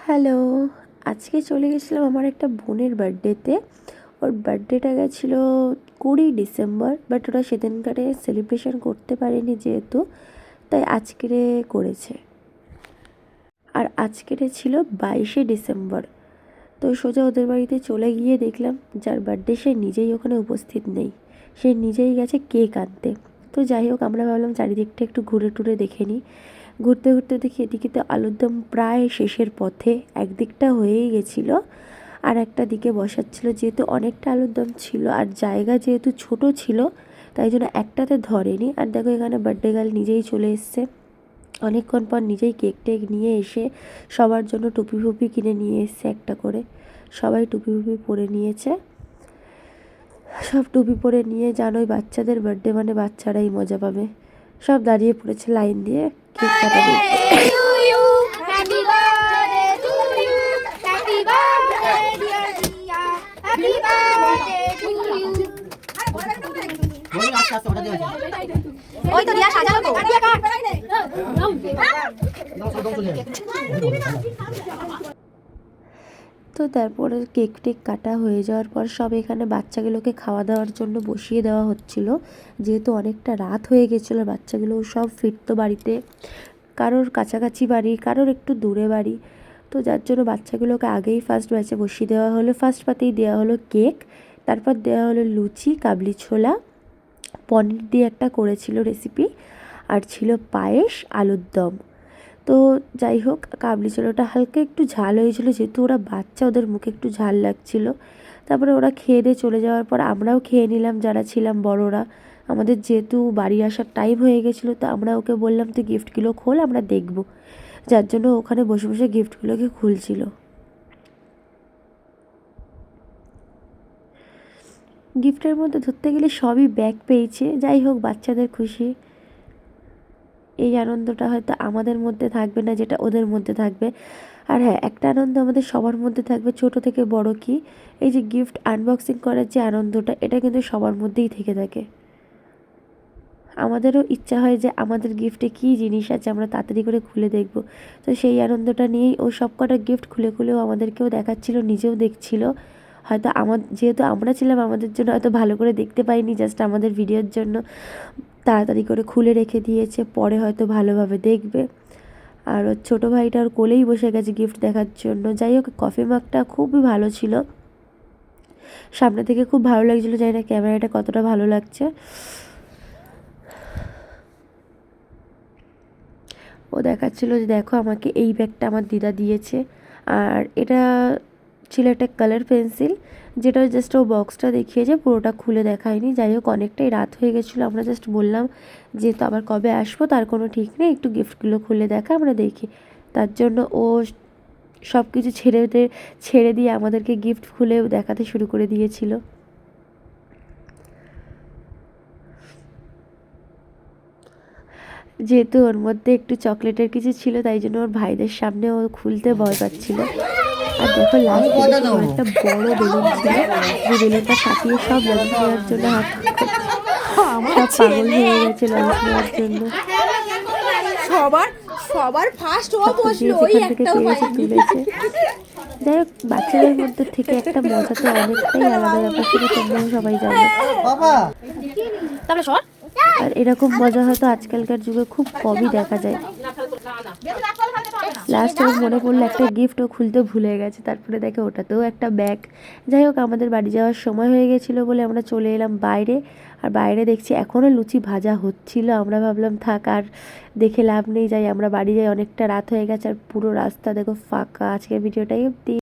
Hello, আজকে চলে গেছিলাম আমার একটা বোনের বার্থডেতে। ওর বার্থডেটা গেছিলো 20 ডিসেম্বর, বাট ওরা সেদিনকারে সেলিব্রেশন করতে পারেনি যেহেতু, তাই আজকেরে করেছে। আর আজকেরে ছিল 22 ডিসেম্বর। তো সোজা ওদের বাড়িতে চলে গিয়ে দেখলাম যার বার্থডে সে নিজেই ওখানে উপস্থিত নেই, সে নিজেই গেছে কেক আনতে। তো যাই হোক, আমরা ভাবলাম চারিদিকটা একটু ঘুরে টুরে দেখে নিই। ঘুরতে ঘুরতে দেখি এদিকে তো আলুর দম প্রায় শেষের পথে, একদিকটা হয়েই গেছিলো আর একটা দিকে বসাচ্ছিল। যেহেতু অনেকটা আলুর দম ছিল আর জায়গা যেহেতু ছোট ছিল, তাই জন্য একটাতে ধরেনি। আর দেখো এখানে বার্থডে গার্ল নিজেই চলে এসছে, অনেকক্ষণ পর নিজেই কেক টেক নিয়ে এসে সবার জন্য টুপি ফুপি কিনে নিয়ে এসছে একটা করে। সবাই টুপি ফুপি পরে নিয়েছে, সব টুপি পরে নিয়ে। জানোই বাচ্চাদের বার্থডে মানে বাচ্চারাই মজা পাবে। সব দাঁড়িয়ে পড়েছে লাইন দিয়ে কেক কাটা দেখতে। ওই তো দিয়া সাজালো তো। তো তারপরে কেক টেক কাটা হয়ে যাওয়ার পর সব এখানে বাচ্চাগুলোকে খাওয়া দাওয়ার জন্য বসিয়ে দেওয়া হচ্ছিল। যেহেতু অনেকটা রাত হয়ে গেছিলো, বাচ্চাগুলো সব ফিরতো বাড়িতে, কারোর কাছাকাছি বাড়ি, কারোর একটু দূরে বাড়ি। তো যার জন্য বাচ্চাগুলোকে আগেই ফার্স্ট ব্যাচে বসিয়ে দেওয়া হলো। ফার্স্ট পাতেই দেওয়া হলো কেক, তারপর দেওয়া হলো লুচি, কাবলি ছোলা, পনির দিয়ে একটা করেছিল রেসিপি, আর ছিল পায়েস, আলুর দম। তো যাই হোক, কাবলি ছোলাটা হালকা একটু ঝাল হয়েছিল, যেহেতু ওরা বাচ্চা, ওদের মুখে একটু ঝাল লাগছিল। তারপরে ওরা খেয়ে দিয়ে চলে যাওয়ার পর আমরাও খেয়ে নিলাম যারা ছিলাম বড়রা। আমাদের যেহেতু বাড়ি আসার টাইম হয়ে গেছিলো, তো আমরা ওকে বললাম তুই গিফটগুলো খোল, আমরা দেখব। যার জন্য ওখানে বসে বসে গিফটগুলোকে খুলছিল। গিফটের মধ্যে ধরতে গেলে সবই ব্যাগ পেয়েছে। যাই হোক, বাচ্চাদের খুশি, এই আনন্দটা হয়তো আমাদের মধ্যে থাকবে না যেটা ওদের মধ্যে থাকবে। আর হ্যাঁ, একটা আনন্দ আমাদের সবার মধ্যে থাকবে, ছোট থেকে বড় কি, এই যে গিফট আনবক্সিং করার যে আনন্দটা, এটা কিন্তু সবার মধ্যেই থেকে থাকে। আমাদেরও ইচ্ছা হয় যে আমাদের গিফটে কী জিনিস আছে আমরা তাড়াতাড়ি করে খুলে দেখব। তো সেই আনন্দটা নিয়েই ও সব কটা গিফট খুলে খুলেও আমাদেরকেও দেখাচ্ছিল, নিজেও দেখছিল। হয়তো যেহেতু আমরা ছিলাম, আমাদের জন্য হয়তো ভালো করে দেখতে পাইনি, জাস্ট আমাদের ভিডিওর জন্য তাড়াতাড়ি করে খুলে রেখে দিয়েছে, পরে হয়তো ভালোভাবে দেখবে। আর ওর ছোটো ভাইটা ওর কোলেই বসে গেছে গিফট দেখার জন্য। যাই হোক, কফি মাগটা খুবই ভালো ছিল, সামনে থেকে খুব ভালো লাগছিলো, জানি না ক্যামেরাটা কতটা ভালো লাগছে। ও দেখাচ্ছিলো যে দেখো আমাকে এই ব্যাগটা আমার দিদা দিয়েছে। আর এটা ছিল একটা কালার পেন্সিল, যেটা জাস্ট ও বক্সটা দেখিয়েছে, পুরোটা খুলে দেখায়নি। যাই হোক, অনেকটাই রাত হয়ে গেছিলো, আমরা জাস্ট বললাম যেহেতু আবার কবে আসবো তার কোনো ঠিক নেই, একটু গিফটগুলো খুলে দেখা, আমরা দেখি। তার জন্য ও সব কিছু ছেড়ে দিয়ে আমাদেরকে গিফট খুলে দেখাতে শুরু করে দিয়েছিল। যেহেতু ওর মধ্যে একটু চকলেটের কিছু ছিল, তাই জন্য ওর ভাইদের সামনে ও খুলতে ভয় পাচ্ছিল। আর দেখো লাস্টে একটা বড় বেলুন ছিল, যে বেলুনটা ফাটিয়ে সব লঞ্চ নেওয়ার জন্য হাত সব পাগল হয়ে গেছে লঞ্চ নেওয়ার জন্য। সবার ফার্স্ট ও বসলো, ওই যেখান থেকে একটাও পেরেছে পাইনি। তুলেছে। যাই হোক, বাচ্চাদের মধ্যে থেকে একটা মজা তো অনেকটাই আলাদা ব্যাপার, সেটা তোমরাও সবাই জানো। আর এরকম মজা হয়তো আজকালকার যুগে খুব কমই দেখা যায়। লাস্টে ওর মনে পড়লো একটা গিফটও খুলতে ভুলে গেছে, তারপরে দেখে ওটাতেও একটা ব্যাগ। যাই হোক, আমাদের বাড়ি যাওয়ার সময় হয়ে গেছিলো বলে আমরা চলে এলাম বাইরে। আর বাইরে দেখছি এখনও লুচি ভাজা হচ্ছিল। আমরা ভাবলাম থাক, আর দেখে লাভ নেই, যাই আমরা বাড়ি যাই, অনেকটা রাত হয়ে গেছে। আর পুরো রাস্তা দেখো ফাঁকা। আজকের ভিডিওটাই অবধি।